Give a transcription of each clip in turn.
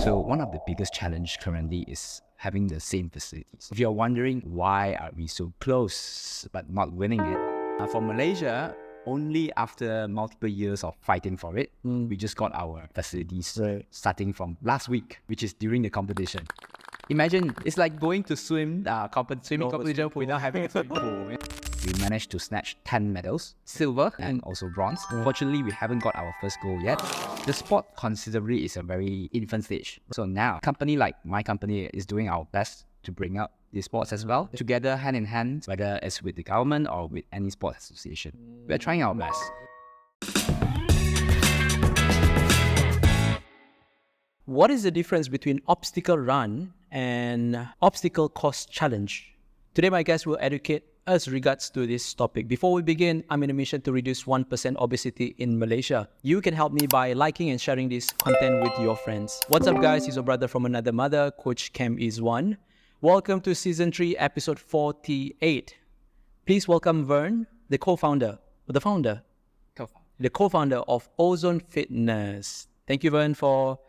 So one of the biggest challenge currently is having the same facilities. If you're wondering why are we so close but not winning it, for Malaysia, only after multiple years of fighting for it, we just got our facilities starting from last week, which is during the competition. Imagine, it's like going to swimming competition without having a swimming pool. We managed to snatch 10 medals, silver and also bronze. Fortunately, we haven't got our first goal yet. The sport considerably is a very infant stage. So now, a company like my company is doing our best to bring up these sports as well, together hand in hand, whether it's with the government or with any sports association. We're trying our best. What is the difference between obstacle run and obstacle course challenge? Today, my guest will educate us regards to this topic. Before we begin, I'm in a mission to reduce 1% obesity in Malaysia. You can help me by liking and sharing this content with your friends. What's up, guys? It's your brother from another mother, Coach Kam Izzwan. Welcome to Season 3, Episode 48. Please welcome Vern, the co-founder of Ozone Fitness. Thank you, Vern, for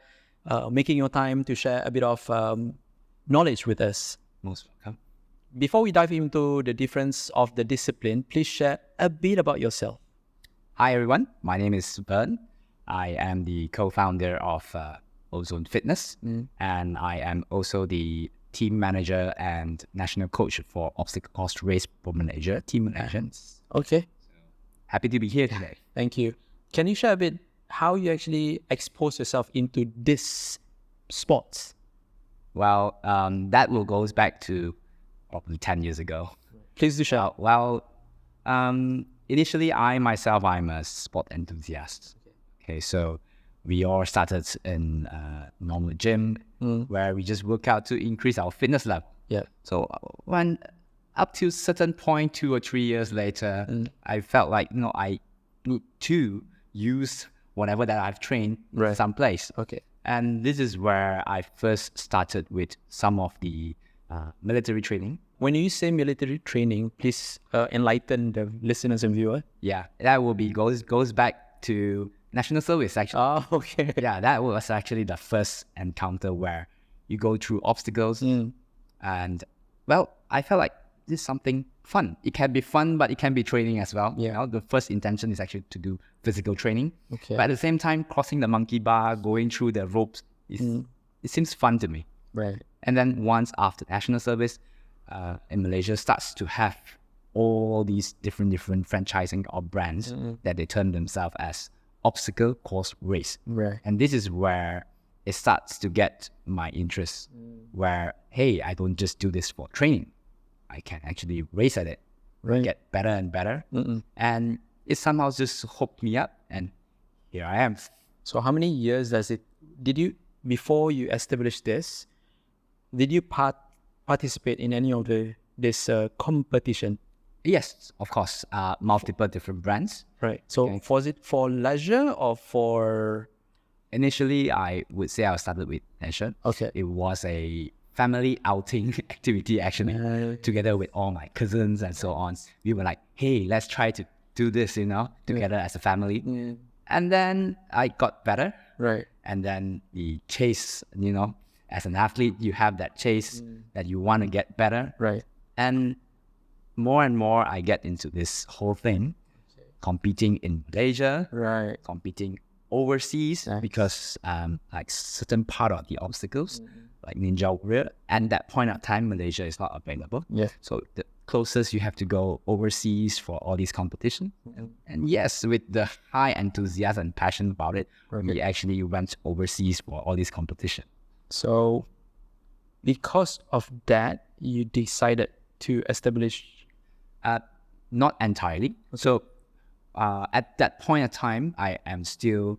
making your time to share a bit of knowledge with us. Most welcome. Before we dive into the difference of the discipline, please share a bit about yourself. Hi everyone, my name is Vern. I am the co-founder of Ozone Fitness, and I am also the team manager and national coach for obstacle course race for Malaysia, Team Malaysia. Okay. Happy to be here today. Thank you. Can you share a bit how you actually expose yourself into this sports? Well, that goes back to probably 10 years ago. Please do share. Initially, I'm a sport enthusiast. Okay, so we all started in normal gym where we just work out to increase our fitness level. Yeah. So when up to a certain point, 2 or 3 years later, I felt like, I need to use whatever that I've trained someplace. Okay. And this is where I first started with some of the military training. When you say military training, please enlighten the listeners and viewers. Yeah, that will be goes back to national service actually. Oh, okay. Yeah, that was actually the first encounter where you go through obstacles, and well, I felt like this is something fun. It can be fun, but it can be training as well. Yeah. The first intention is actually to do physical training. Okay. But at the same time, crossing the monkey bar, going through the ropes, it seems fun to me. Right. And then once after national service, in Malaysia starts to have all these different franchising or brands that they term themselves as obstacle course race. Right. And this is where it starts to get my interest, where, hey, I don't just do this for training. I can actually race at it, get better and better. And it somehow just hooked me up, and here I am. So how many years before you established this, did you participate in any of this competition? Yes, of course. Multiple different brands. Right. So was it for leisure or for... Initially, I would say I started with leisure. Okay. It was a family outing activity actually, together with all my cousins and so on. We were like, hey, let's try to do this, together as a family. And then I got better. Right. And then the chase, as an athlete, you have that chase that you want to get better. Right. And more I get into this whole thing, competing in Malaysia, competing overseas, because like certain part of the obstacles, like Ninja Warrior, and that point of time, Malaysia is not available. Yeah. So the closest you have to go overseas for all these competitions. And yes, with the high enthusiasm and passion about it, we actually went overseas for all these competitions. So because of that, you decided to establish... Not entirely. So at that point of time, I am still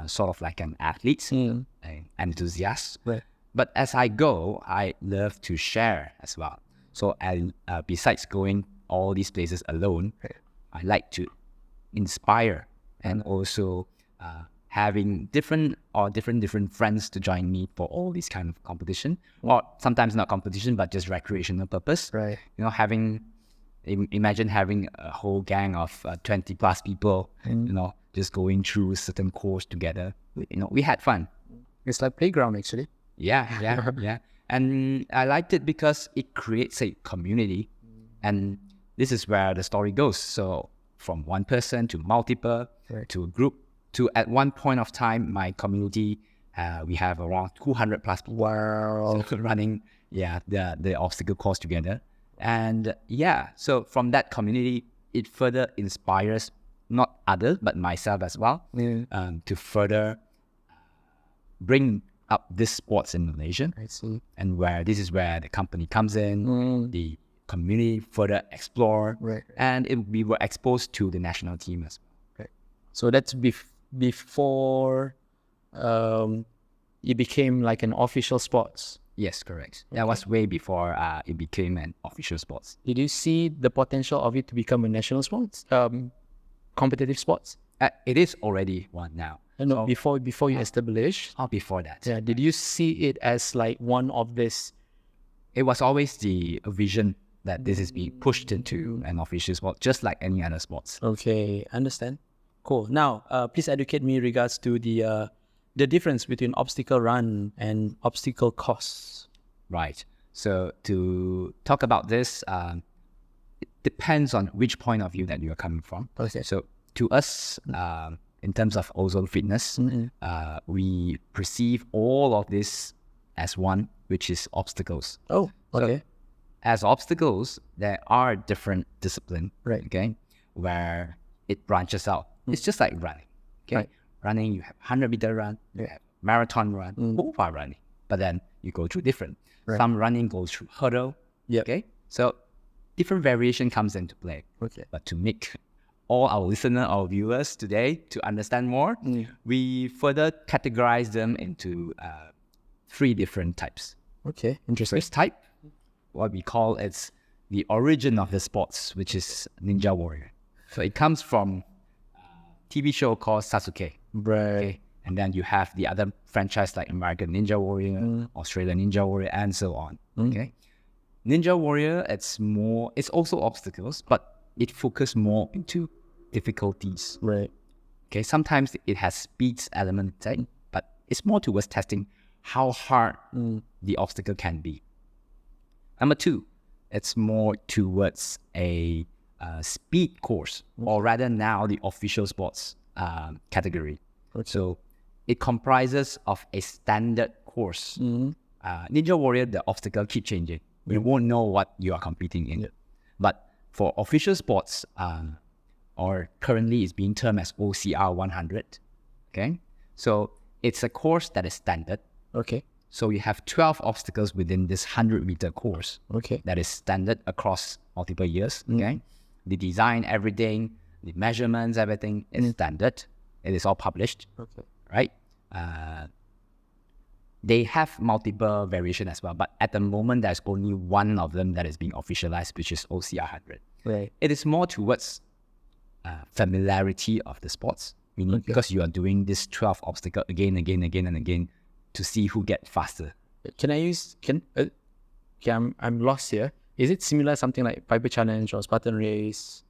sort of like an athlete, an enthusiast. Right. But as I go, I love to share as well. So besides going all these places alone, I like to inspire and also having different friends to join me for all these kind of competition, or sometimes not competition, but just recreational purpose. Right. Imagine having a whole gang of 20 plus people, just going through certain course together. We had fun. It's like playground actually. Yeah. And I liked it because it creates a community. And this is where the story goes. So from one person to multiple to a group to at one point of time, my community, we have around 200 plus people running the obstacle course together. And so from that community, it further inspires not others, but myself as well, to further bring up this sports in Malaysia. I see. And this is where the company comes in, the community further explore, and we were exposed to the national team as well. So that's before it became like an official sports. Yes, correct. That was way before it became an official sports. Did you see the potential of it to become a national sports, competitive sports? It is already one now. No, before you established. Before that. Yeah. Did you see it as like one of this? It was always the vision that this is being pushed into an official sport, just like any other sports. Okay, understand. Cool. Now, please educate me in regards to the difference between obstacle run and obstacle course. Right. So to talk about this, it depends on which point of view that you are coming from. Okay. So to us, in terms of Ozone Fitness, we perceive all of this as one, which is obstacles. Oh, okay. So, as obstacles, there are different disciplines, okay, where it branches out. It's just like running, okay? Running, you have 100-meter run, you have marathon run, both are running, but then you go through different. Some running goes through hurdle, okay? So different variation comes into play. Okay. But to make all our listeners, our viewers today to understand more, we further categorize them into 3 different types. Okay, interesting. First type, what we call it's the origin of the sports, which is Ninja Warrior. So it comes from a TV show called Sasuke. Okay? And then you have the other franchise like American Ninja Warrior, Australian Ninja Warrior, and so on. Okay, Ninja Warrior, it's also obstacles, but it focuses more into difficulties. Okay, sometimes it has speeds element, but it's more towards testing how hard the obstacle can be. Number 2, it's more towards a speed course, or rather now the official sports category. So it comprises of a standard course. Ninja Warrior, the obstacle keep changing. You won't know what you are competing in. But for official sports, or currently it's being termed as OCR 100. Okay, so it's a course that is standard. Okay. So you have 12 obstacles within this 100-meter course. Okay. That is standard across multiple years. Okay. The design, everything, the measurements, everything is standard. It is all published. Okay. Right. They have multiple variation as well, but at the moment there's only one of them that is being officialized, which is OCR 100. Right. It is more towards familiarity of the sports, meaning because you are doing this 12 obstacle again and again to see who gets faster. I'm lost here. Is it similar something like Piper Challenge or Spartan Race?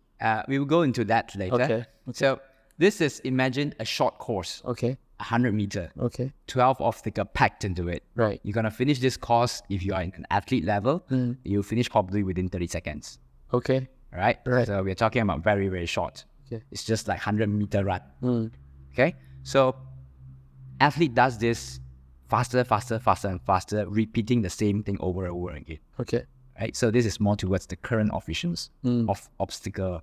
We will go into that later. Okay. So this is, imagine a short course. Okay. 100 meter. Okay. 12 obstacle packed into it. Right. You're going to finish this course, if you are in an athlete level, you'll finish probably within 30 seconds. Okay. Right? So we're talking about very, very short. Okay. It's just like 100-meter run. Okay? So athlete does this faster, and faster, repeating the same thing over and over again. Okay. Right? So this is more towards the current officials of obstacle.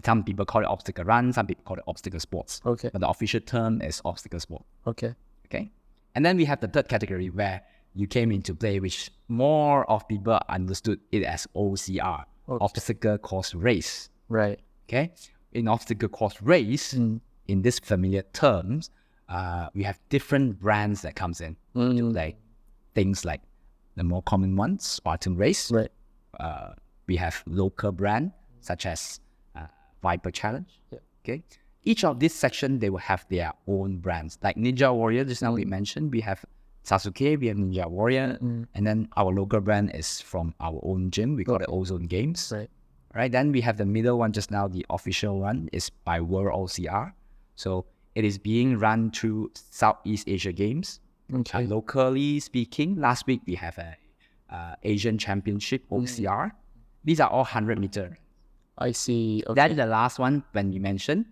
Some people call it obstacle run, some people call it obstacle sports. Okay. But the official term is obstacle sport. Okay. Okay. And then we have the third category where you came into play, which more of people understood it as OCR, obstacle course race. Right. Okay. In obstacle course race, in this familiar terms, we have different brands that comes in to play. Things like the more common ones, Spartan Race. Right. We have local brand such as Viper Challenge. Yeah. Okay. Each of this section, they will have their own brands. Like Ninja Warrior, just now we mentioned, we have Sasuke, we have Ninja Warrior, and then our local brand is from our own gym. We call it Ozone Games. Right. Right. Then we have the middle one just now, the official one is by World OCR. So it is being run through Southeast Asia Games. Okay. Locally speaking, last week we have a Asian Championship, OCR. These are all 100 meter. I see. Okay. That is the last one when you mentioned.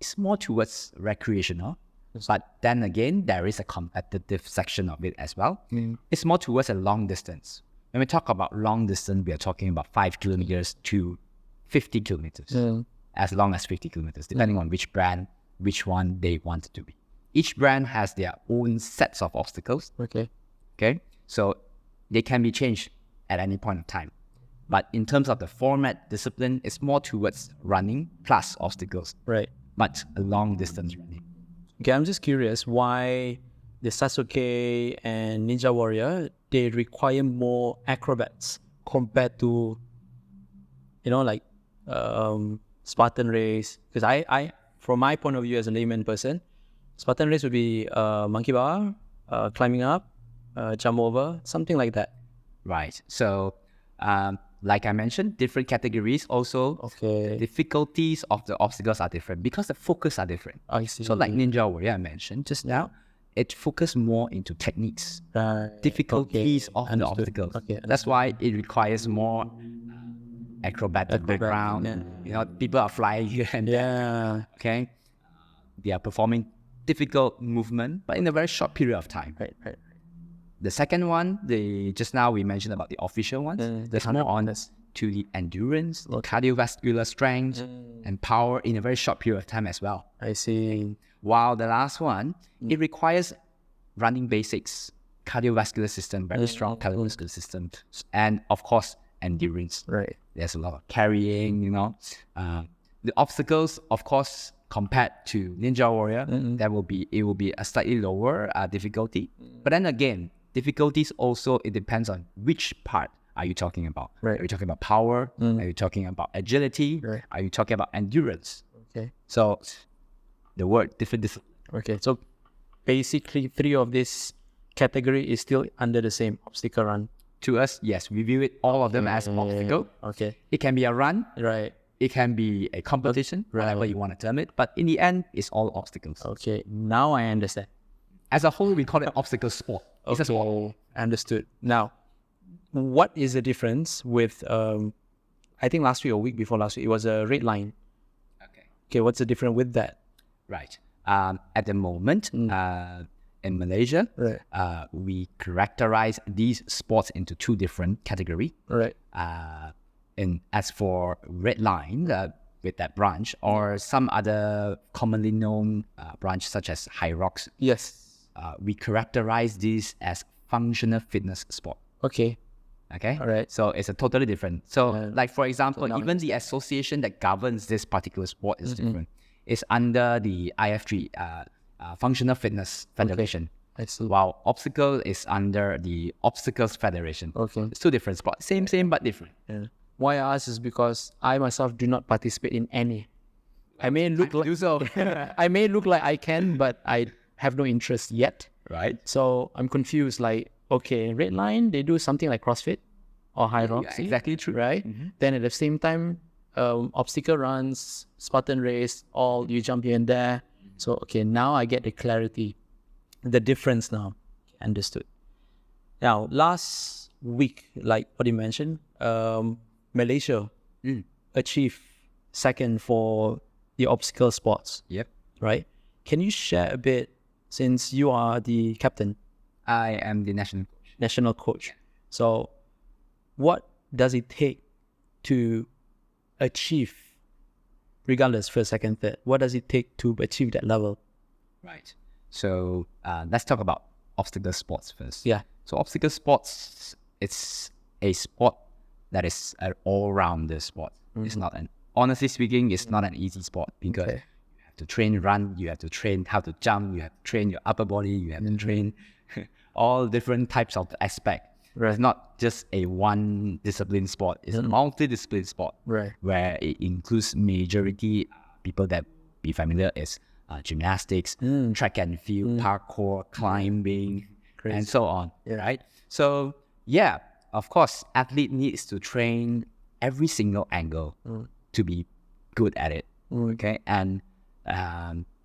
It's more towards recreational. But then again, there is a competitive section of it as well. It's more towards a long distance. When we talk about long distance, we are talking about 5 kilometers to 50 kilometers. As long as 50 kilometers, depending on which brand, which one they want it to be. Each brand has their own sets of obstacles. Okay. Okay. So they can be changed at any point of time. But in terms of the format, discipline, it's more towards running plus obstacles. Right. But a long distance running. Okay, I'm just curious why the Sasuke and Ninja Warrior, they require more acrobats compared to, like Spartan race. Because I, from my point of view as a layman person, Spartan race would be monkey bar, climbing up, jump over, something like that. Right. So, like I mentioned, different categories also. Okay. The difficulties of the obstacles are different because the focus are different. I see. So like Ninja Warrior I mentioned just now, it focused more into techniques, difficulties of the obstacles. Okay. That's why it requires more acrobatic background. People are flying here and there. Okay. They are performing difficult movement, but in a very short period of time. Right. The second one, just now we mentioned about the official ones. There's more on to the endurance, the cardiovascular strength, and power in a very short period of time as well. I see. While the last one, it requires running basics, cardiovascular system, very strong cardiovascular system, and of course, endurance. Right. There's a lot of carrying, The obstacles, of course, compared to Ninja Warrior, it will be a slightly lower difficulty. But then again, difficulties also, it depends on which part are you talking about. Right. Are you talking about power? Are you talking about agility? Right. Are you talking about endurance? Okay. So the word different. Okay. So basically, 3 of this category is still under the same obstacle run. To us, yes, we view it all of them as obstacle. Okay. It can be a run. Right. It can be a competition, whatever you want to term it. But in the end, it's all obstacles. Okay. Now I understand. As a whole, we call it obstacle sport. It's a sport. Understood. Now, what is the difference with, I think last week or week before last week, it was a red line. Okay, what's the difference with that? Right. At the moment, in Malaysia, we characterize these sports into 2 different categories. Right. And as for red line, with that branch, or some other commonly known branch such as high rocks, Yes. We characterize this as functional fitness sport. Okay. Okay. All right. So it's a totally different. So like for example, now even the association that governs this particular sport is different. It's under the IF3, Functional Fitness Federation. I see. While obstacle is under the Obstacles Federation. Okay. It's 2 different sports. Same, but different. Yeah. Why I ask is because I myself do not participate in any. I may look like I may look like I can, but I have no interest yet. Right. So I'm confused. Like, okay, red line, they do something like CrossFit or high rocks. Exactly true. Right. Then at the same time, obstacle runs, Spartan race, all you jump here and there. So okay, now I get the clarity, the difference now. Understood. Now, last week, like what you mentioned, Malaysia achieved 2nd for the obstacle sports. Yep. Right? Can you share a bit, since you are the captain? I am the national coach. So what does it take to achieve, regardless first, second, third, what does it take to achieve that level? Right. So let's talk about obstacle sports first. Yeah. So obstacle sports, it's a sport that is an all-rounder sport. It's not honestly speaking, it's not an easy sport because you have to train run, you have to train how to jump, you have to train your upper body, you have to train all different types of aspect. Right. It's not just a one discipline sport. It's a multi-discipline sport. Right. Where it includes majority people that be familiar is gymnastics, track and field, parkour, climbing, and so on. Right. So yeah, of course, athlete needs to train every single angle to be good at it. Okay, and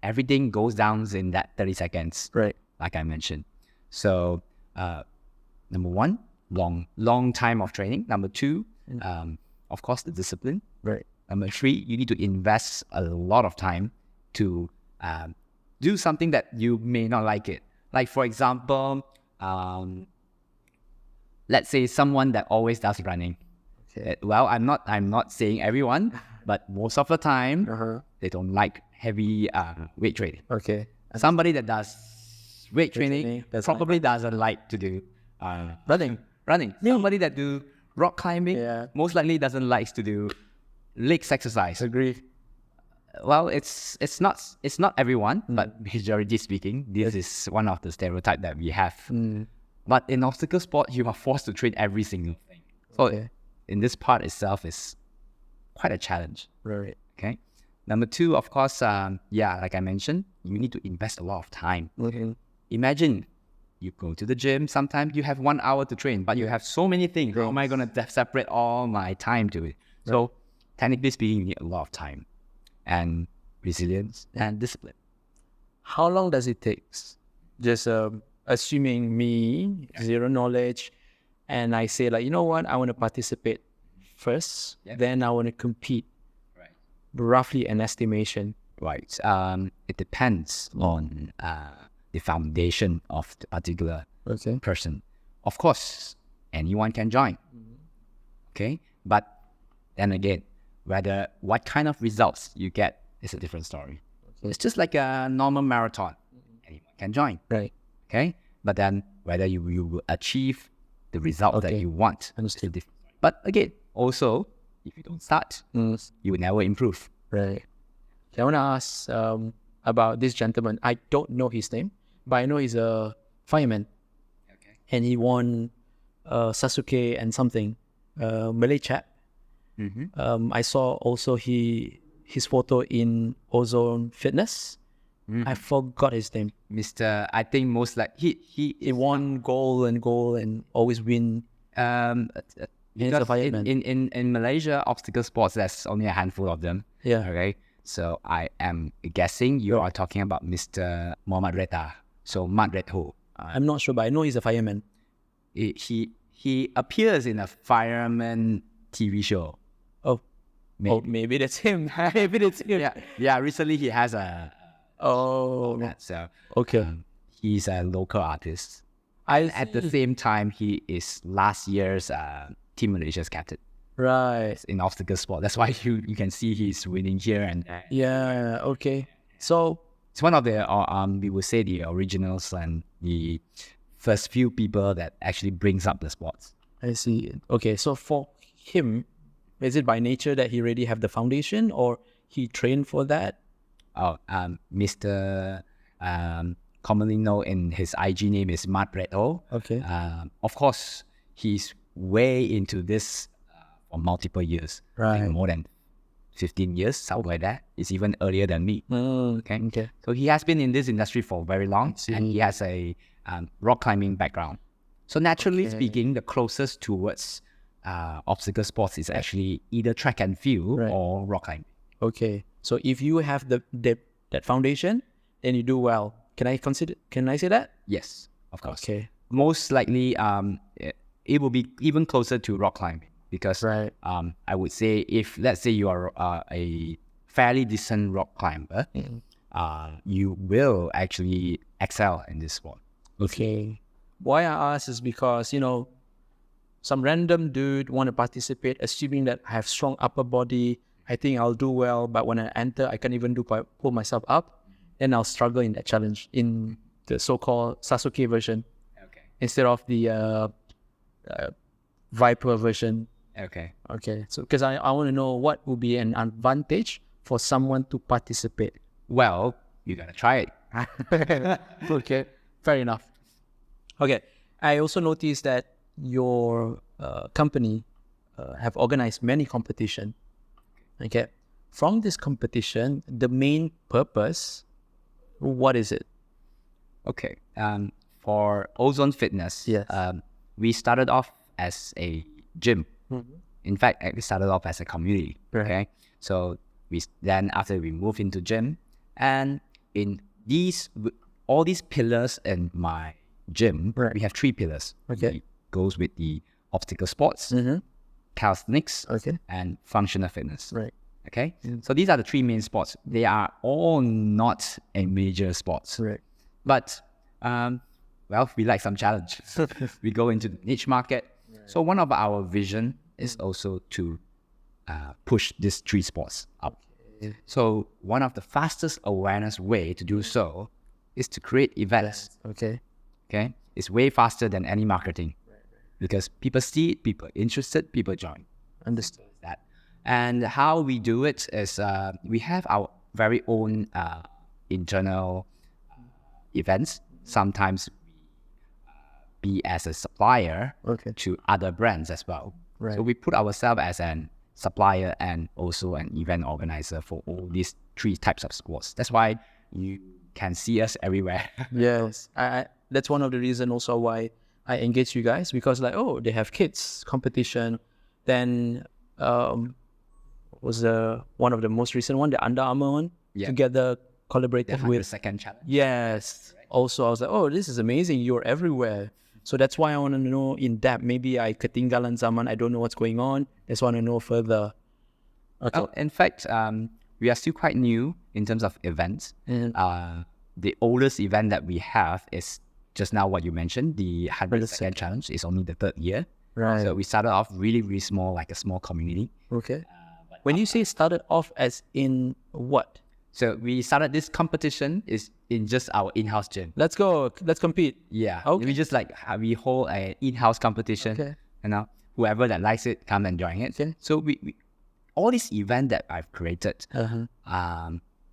everything goes down in that 30 seconds. Right. Like I mentioned. So, number one, long time of training. Number two, of course, the discipline. Right. Number three, you need to invest a lot of time to do something that you may not like it. Like, for example, let's say someone that always does running. Okay. Well, I'm not saying everyone, but most of the time, they don't like heavy weight training. Okay. Somebody that does weight training training, that's probably doesn't like to do Running. Somebody that do rock climbing most likely doesn't like to do legs exercise. Agree. Well, it's not everyone, but majority speaking, this is one of the stereotypes that we have. But in obstacle sport, you are forced to train every single thing. So in this part itself is quite a challenge. Right. Okay. Number two, of course, like I mentioned, you need to invest a lot of time. Imagine you go to the gym, sometimes you have 1 hour to train, but you have so many things. How am I going to separate all my time to it? So technically speaking, you need a lot of time and resilience and discipline. How long does it take? Just assuming me, zero knowledge, and I say like, you know what, I want to participate first, then I want to compete. Right. Roughly an estimation. Right. It depends on the foundation of the particular person. Of course, anyone can join. Okay, but then again, what kind of results you get is a different story. It's just like a normal marathon. Anyone can join. Right. Okay, but then whether you will achieve the result that you want is a different story. But again, also, if you don't start, you will never improve. Right. I want to ask about this gentleman. I don't know his name, but I know he's a fireman. Okay. And he won Sasuke and something, Malay chap. I saw also his photo in Ozone Fitness. I forgot his name. Mr. I think most like he won gold and always win. He's a fireman. In Malaysia, obstacle sports, there's only a handful of them. Yeah. Okay. So I am guessing you are talking about Mr. Muhammad Reta. So Mat Retho. I'm not sure, but I know he's a fireman. He appears in a fireman TV show. Maybe that's him. Maybe that's him. Yeah. Recently he has a. So okay. He's a local artist. At the same time, he is last year's Team Malaysia's captain. Right. In obstacle sport. That's why you can see he's winning here and there. Yeah. Okay. So it's one of the we would say the originals and the first few people that actually brings up the sports. I see. Okay. So for him, is it by nature that he already have the foundation, or he trained for that? Mr. Commonly known in his IG name is Mat Retho. Okay. Of course, he's way into this for multiple years. Right. I think more than 15 years, something like that. It's even earlier than me. Okay. So he has been in this industry for very long, and he has a rock climbing background. So naturally speaking, the closest towards obstacle sports is actually either track and field or rock climbing. Okay. So if you have that foundation, then you do well. Can I say that? Yes, of course. Okay. Most likely, it will be even closer to rock climbing because I would say if let's say you are a fairly decent rock climber, you will actually excel in this sport. Okay. Why I ask is because some random dude want to participate, assuming that I have strong upper body. I think I'll do well, but when I enter, I can't even pull myself up. Then I'll struggle in that challenge in the so-called Sasuke version, instead of the Viper version. Okay. So because I want to know what would be an advantage for someone to participate. Well, you gotta try it. Okay, fair enough. Okay, I also noticed that your company have organized many competition. Okay, from this competition, the main purpose, what is it? Okay, for Ozone Fitness, we started off as a gym. In fact, we started off as a community. Okay, so after we moved into gym, and in all these pillars in my gym, Right. we have 3 pillars. Okay. It goes with the obstacle sports, calisthenics, Okay. and functional fitness. Right. Okay, so these are the 3 main sports. They are all not a major sports, Right. but well, we like some challenge. We go into the niche market. So one of our vision is also to push these 3 sports up. So one of the fastest awareness way to do so is to create events. Okay. Okay, it's way faster than any marketing because people see it, people are interested, people join. Understood. That. And how we do it is we have our very own internal events. Sometimes we be as a supplier to other brands as well. Right. So we put ourselves as an supplier and also an event organizer for all these 3 types of sports. That's why you can see us everywhere. Yes, I that's one of the reasons also why I engage you guys, because like, oh, they have kids competition. Then was one of the most recent one, the Under Armour one, together collaborated The with 100-second challenge. Yes. Also, I was like, oh, this is amazing. You're everywhere. So that's why I want to know in depth. Maybe I ketinggalan zaman. I don't know what's going on. That's why I want to know further. Okay. Oh, in fact, we are still quite new in terms of events. The oldest event that we have is just now what you mentioned, the 100-second challenge. Is only the 3rd year. Right. So we started off really, really small, like a small community. Okay. When you say started off as in what? So we started this competition is in just our in-house gym. Let's go. Let's compete. Yeah. Okay. We just like we hold an in-house competition. Okay. You know, whoever that likes it, come and join it. Okay. So we all this event that I've created,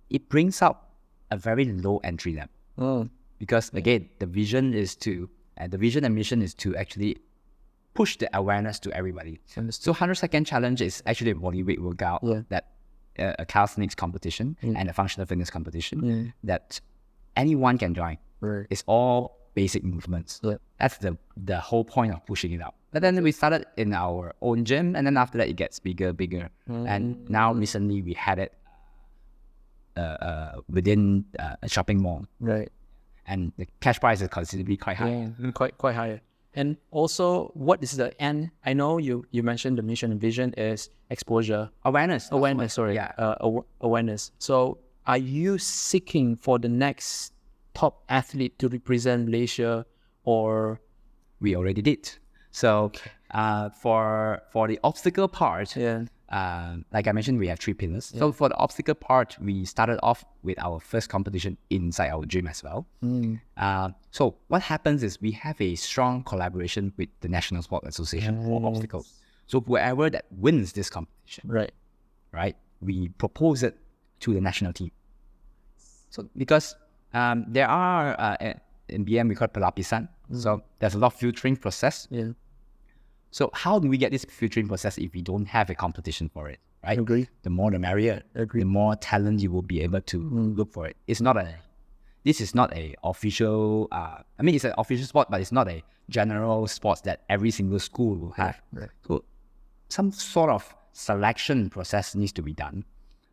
it brings up a very low entry level. Because again, the vision is to, the vision and mission is to actually push the awareness to everybody. So 100-second challenge is actually a body weight workout that a calisthenics competition and a functional fitness competition that anyone can join. Right. It's all basic movements. That's the whole point of pushing it out. But then we started in our own gym, and then after that it gets bigger. And now recently we had it within a shopping mall. Right. And the cash price is considerably quite high. Yeah, quite higher. And also, what is the end? I know you mentioned the mission and vision is exposure. Awareness. Sorry. Yeah. Awareness. So are you seeking for the next top athlete to represent Malaysia, or? We already did. So for the obstacle part, like I mentioned, we have 3 pillars. So for the obstacle part, we started off with our first competition inside our gym as well. So what happens is we have a strong collaboration with the National Sport Association for obstacles. So whoever that wins this competition, right, we propose it to the national team. So because there are in BM we call it pelapisan. So there's a lot of filtering process. So how do we get this filtering process if we don't have a competition for it, right? Agree. The more the merrier. Agree. The more talent you will be able to look for it. This is not a official, it's an official sport, but it's not a general sport that every single school will have. Right. So some sort of selection process needs to be done.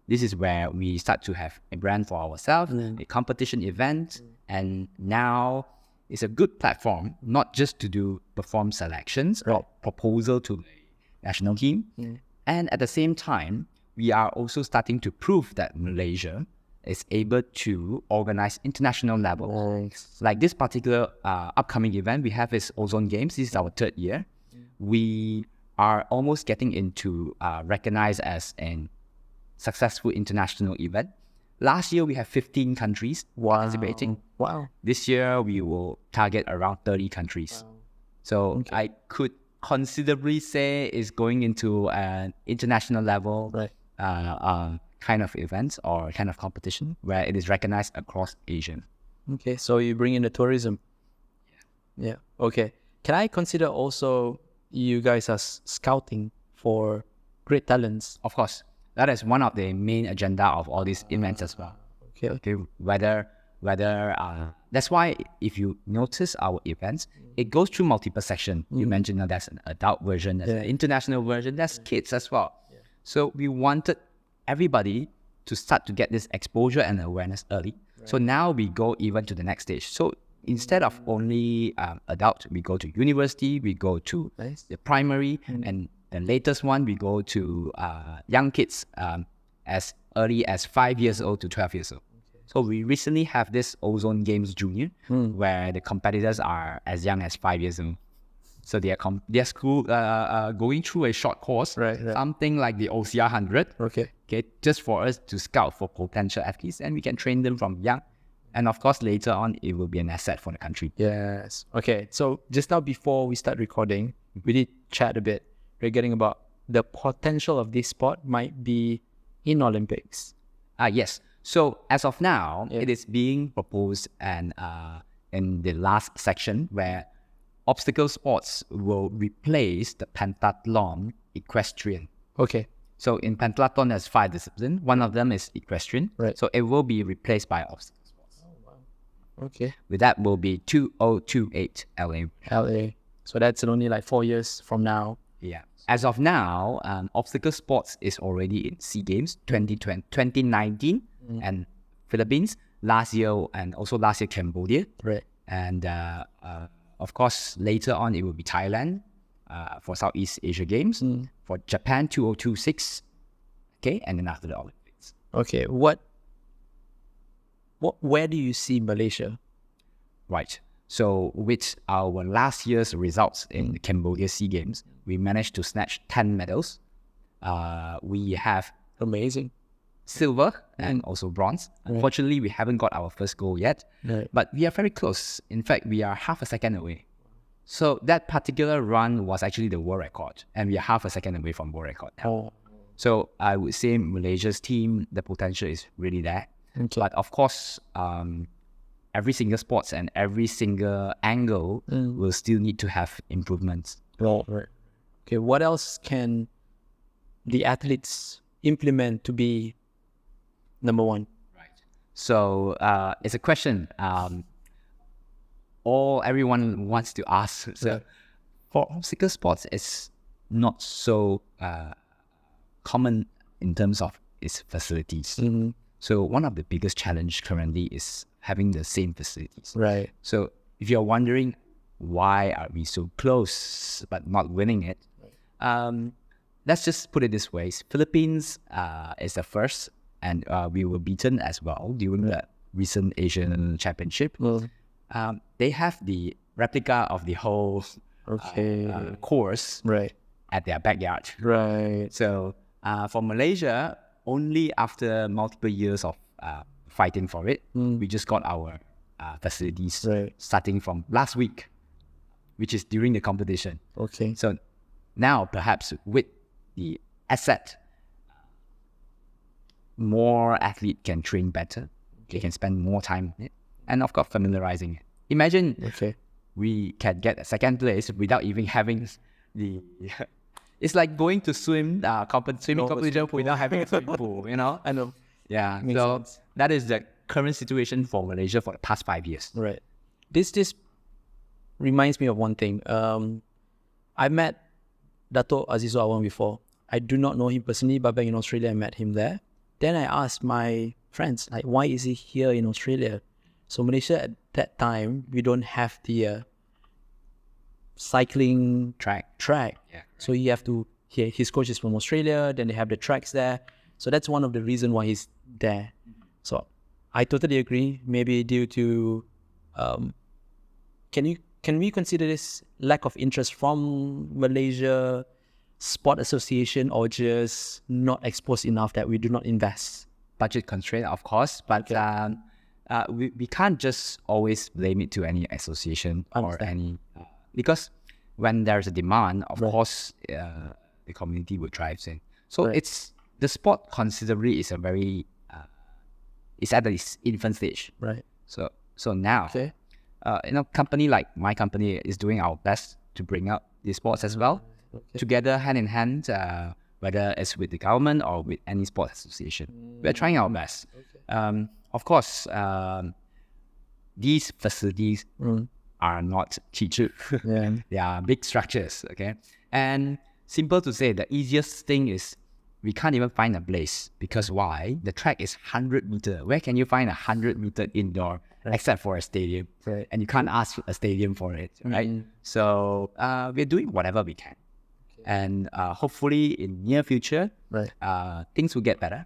This is where we start to have a brand for ourselves, a competition event, and now it's a good platform, not just to perform selections or proposal to the national team. And at the same time, we are also starting to prove that Malaysia is able to organize international level. Like this particular upcoming event we have is Ozone Games. This is our 3rd year. We are almost getting into recognized as an successful international event. Last year, we have 15 countries participating. Wow. This year, we will target around 30 countries. So I could considerably say it's going into an international level kind of events or kind of competition where it is recognized across Asia. Okay, so you bring in the tourism. Yeah. Okay. Can I consider also you guys are scouting for great talents? Of course. That is one of the main agenda of all these events as well. Okay. Whether that's why if you notice our events, it goes through multiple sections. You mentioned that there's an adult version, there's an international version, there's kids as well. So we wanted everybody to start to get this exposure and awareness early. So now we go even to the next stage. So instead of only adult, we go to university, we go to the primary, and the latest one, we go to young kids as early as 5 years old to 12 years old. So we recently have this Ozone Games Junior, where the competitors are as young as 5 years old. So they are school going through a short course, something like the OCR 100. Okay, just for us to scout for potential athletes, and we can train them from young. And of course, later on, it will be an asset for the country. Yes. Okay. So just now before we start recording, we did chat a bit regarding about the potential of this sport might be in Olympics. Yes. So as of now, it is being proposed and in the last section where obstacle sports will replace the pentathlon equestrian. Okay. So in pentathlon, there's 5 disciplines. One of them is equestrian. Right. So it will be replaced by obstacle sports. Oh, wow. Okay. With that will be 2028 LA. So that's in only like 4 years from now. Yeah. As of now, obstacle sports is already in SEA Games 2019 and Philippines last year, and also last year Cambodia. Right. And of course, later on it will be Thailand for Southeast Asia Games, for Japan 2026, okay, and then after the Olympics. Okay, where do you see Malaysia? Right. So with our last year's results in the Cambodia SEA Games, we managed to snatch 10 medals. We have amazing silver and also bronze. Unfortunately, we haven't got our first goal yet, but we are very close. In fact, we are half a second away. So that particular run was actually the world record, and we are half a second away from world record. So I would say Malaysia's team, the potential is really there. But of course, every single sports and every single angle will still need to have improvements. Okay, what else can the athletes implement to be number one? Right. So it's a question everyone wants to ask. So for obstacle sports, it's not so common in terms of its facilities. So one of the biggest challenge currently is having the same facilities. Right. So if you're wondering why are we so close but not winning it, let's just put it this way. Philippines is the first, and we were beaten as well during the recent Asian Championship. They have the replica of the whole course at their backyard. Right. So for Malaysia, only after multiple years of fighting for it, we just got our facilities starting from last week, which is during the competition. Okay. So now perhaps with the asset, more athlete can train better. They can spend more time in it, and of course familiarizing it. Imagine we can get a second place without even having the. It's like going to swimming competition without having a swimming pool. You know. I know. Yeah. So that is the current situation for Malaysia for the past 5 years. Right. This reminds me of one thing. I met Dato' Azizul Awang before. I do not know him personally, but back in Australia, I met him there. Then I asked my friends, like, why is he here in Australia? So Malaysia at that time, we don't have the cycling track. Yeah. So you have to, his coach is from Australia, then they have the tracks there. So that's one of the reasons why he's there. So I totally agree. Maybe due to, can we consider this lack of interest from Malaysia Sport Association, or just not exposed enough that we do not invest? Budget constraint, of course, but we can't just always blame it to any association or any because when there's a demand, of course, the community will drive in. So it's the sport considerably is a very it's at its infant stage. Right. So now, company like my company is doing our best to bring up the sports as well, together hand in hand, whether it's with the government or with any sports association. We're trying our best. Of course, these facilities are not cheap. They are big structures, okay? And simple to say, the easiest thing is we can't even find a place because why? The track is 100 meter. Where can you find a 100 meter indoor except for a stadium. Right. And you can't ask a stadium for it, right? So we're doing whatever we can. And hopefully in near future, things will get better.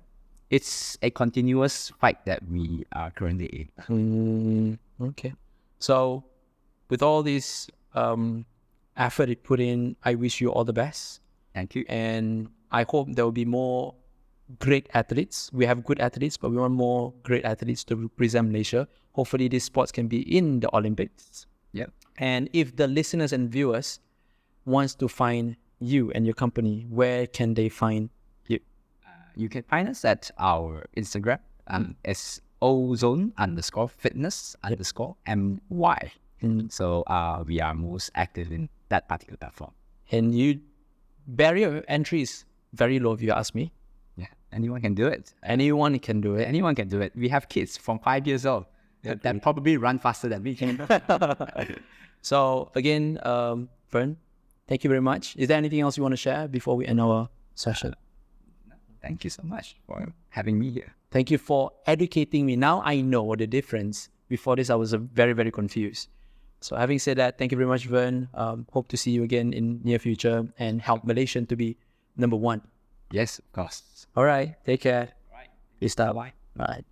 It's a continuous fight that we are currently in. Okay. So with all this effort you put in, I wish you all the best. Thank you. And I hope there will be more great athletes. We have good athletes, but we want more great athletes to represent Malaysia. Hopefully these sports can be in the Olympics. Yep. And if the listeners and viewers wants to find you and your company, where can they find you? You can find us at our Instagram. It's Ozone_Fitness_MY. So we are most active in that particular platform. And barrier of entry is very low if you ask me. Yeah, anyone can do it. Anyone can do it. Anyone can do it. We have kids from 5 years old that probably run faster than we can. So again, Vern, thank you very much. Is there anything else you want to share before we end our session? Thank you so much for having me here. Thank you for educating me. Now I know the difference. Before this, I was very, very confused. So having said that, thank you very much, Vern. Hope to see you again in near future and help Malaysian to be number one. Yes, of course. All right. Take care. All right. Peace out. Bye. All right.